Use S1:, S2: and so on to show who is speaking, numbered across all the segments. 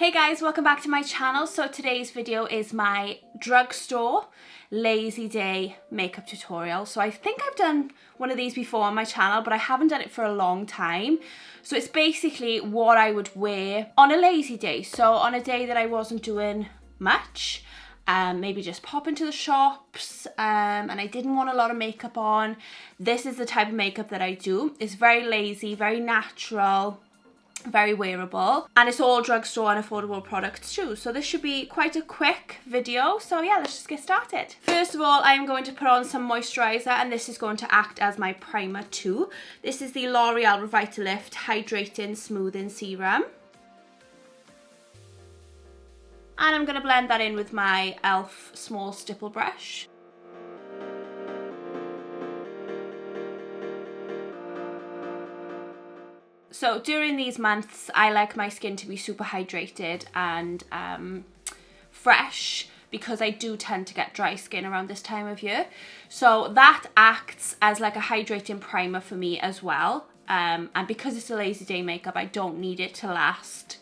S1: Hey guys, welcome back to my channel. So today's video is my drugstore lazy day makeup tutorial. So I think I've done one of these before on my channel, but I haven't done it for a long time. So it's basically what I would wear on a lazy day. So on a day that I wasn't doing much, maybe just pop into the shops and I didn't want a lot of makeup on. This is the type of makeup that I do. It's very lazy, very natural, very wearable, and it's all drugstore and affordable products too. So this should be quite a quick video. So yeah, let's just get started. First of all, I am going to put on some moisturizer, and this is going to act as my primer too. This is the L'Oreal Revitalift Hydrating Smoothing Serum. And I'm going to blend that in with my e.l.f. small stipple brush. So during these months, I like my skin to be super hydrated and fresh, because I do tend to get dry skin around this time of year. So that acts as like a hydrating primer for me as well. And because it's a lazy day makeup, I don't need it to last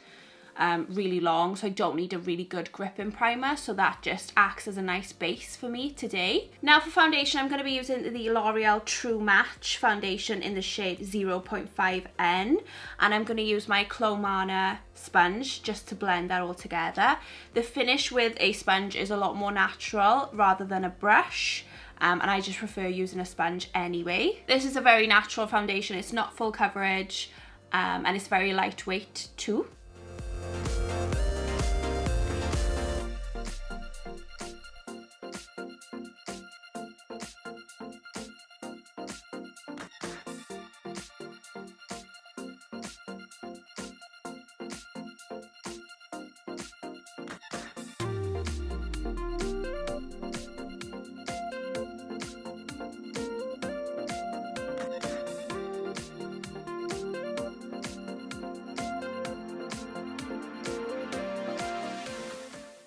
S1: really long, so I don't need a really good gripping primer, so that just acts as a nice base for me today. Now for foundation, I'm going to be using the L'Oreal True Match foundation in the shade 0.5N, and I'm going to use my Clomana sponge just to blend that all together. The finish with a sponge is a lot more natural rather than a brush. And I just prefer using a sponge anyway. This is a very natural foundation, it's not full coverage, and it's very lightweight too.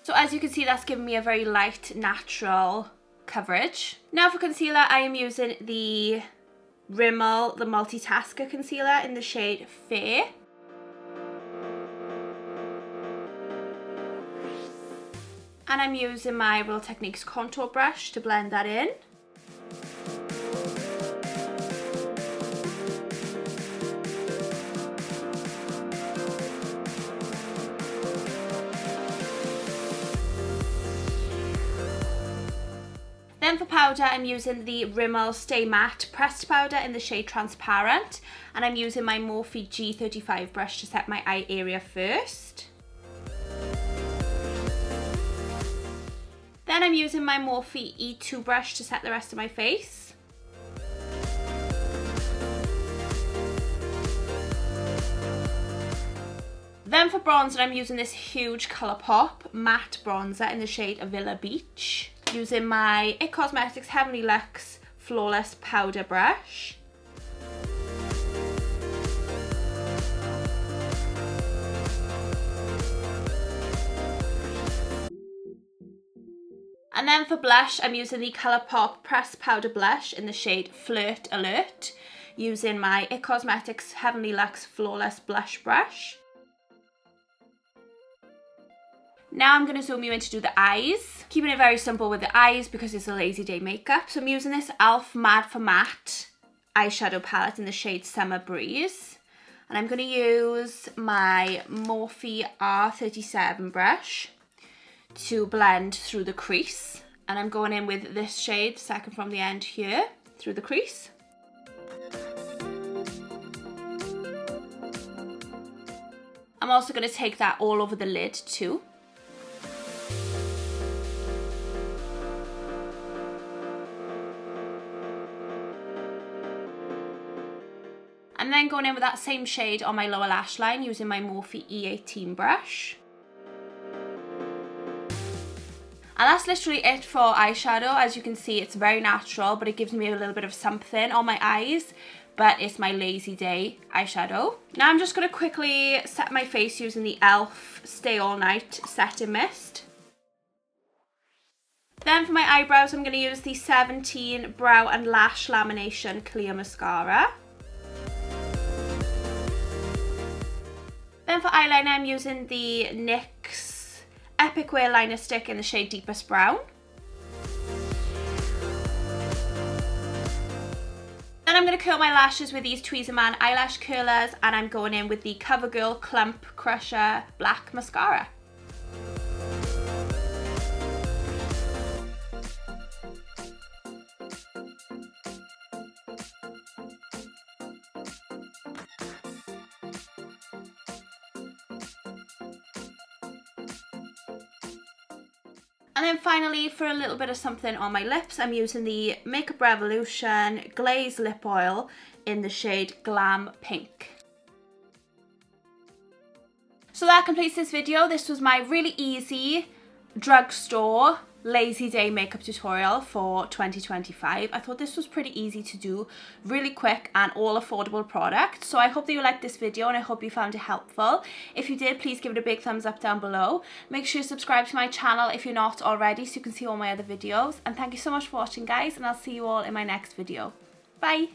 S1: So as you can see, that's giving me a very light, natural coverage. Now for concealer, I am using the Rimmel, the Multitasker concealer in the shade Fair. And I'm using my Real Techniques contour brush to blend that in. Then for powder, I'm using the Rimmel Stay Matte Pressed Powder in the shade Transparent, and I'm using my Morphe G35 brush to set my eye area first. Then I'm using my Morphe E2 brush to set the rest of my face. Then for bronzer, I'm using this huge Colourpop matte bronzer in the shade Avilla Beach, using my IT Cosmetics Heavenly Luxe Flawless Powder Brush. And then for blush, I'm using the Colourpop Pressed Powder Blush in the shade Flirt Alert, using my IT Cosmetics Heavenly Luxe Flawless Blush Brush. Now I'm going to zoom you in to do the eyes. Keeping it very simple with the eyes because it's a lazy day makeup. So I'm using this e.l.f. Mad for Matte eyeshadow palette in the shade Summer Breeze. And I'm going to use my Morphe R37 brush to blend through the crease. And I'm going in with this shade, second from the end here, through the crease. I'm also going to take that all over the lid too. And then going in with that same shade on my lower lash line using my Morphe E18 brush. And that's literally it for eyeshadow. As you can see, it's very natural, but it gives me a little bit of something on my eyes. But it's my lazy day eyeshadow. Now I'm just going to quickly set my face using the e.l.f. Stay All Night Setting Mist. Then for my eyebrows, I'm going to use the 17 Brow and Lash Lamination Clear Mascara. Then for eyeliner, I'm using the NYX Epic Wear Liner Stick in the shade Deepest Brown. Then I'm going to curl my lashes with these Tweezerman eyelash curlers, and I'm going in with the CoverGirl Clump Crusher Black Mascara. And then finally, for a little bit of something on my lips, I'm using the Makeup Revolution Glaze Lip Oil in the shade Glam Pink. So that completes this video. This was my really easy drugstore lazy day makeup tutorial for 2025. I thought this was pretty easy to do, really quick and all affordable products. So I hope that you liked this video and I hope you found it helpful. If you did, please give it a big thumbs up down below. Make sure you subscribe to my channel if you're not already so you can see all my other videos. And thank you so much for watching, guys, and I'll see you all in my next video. Bye!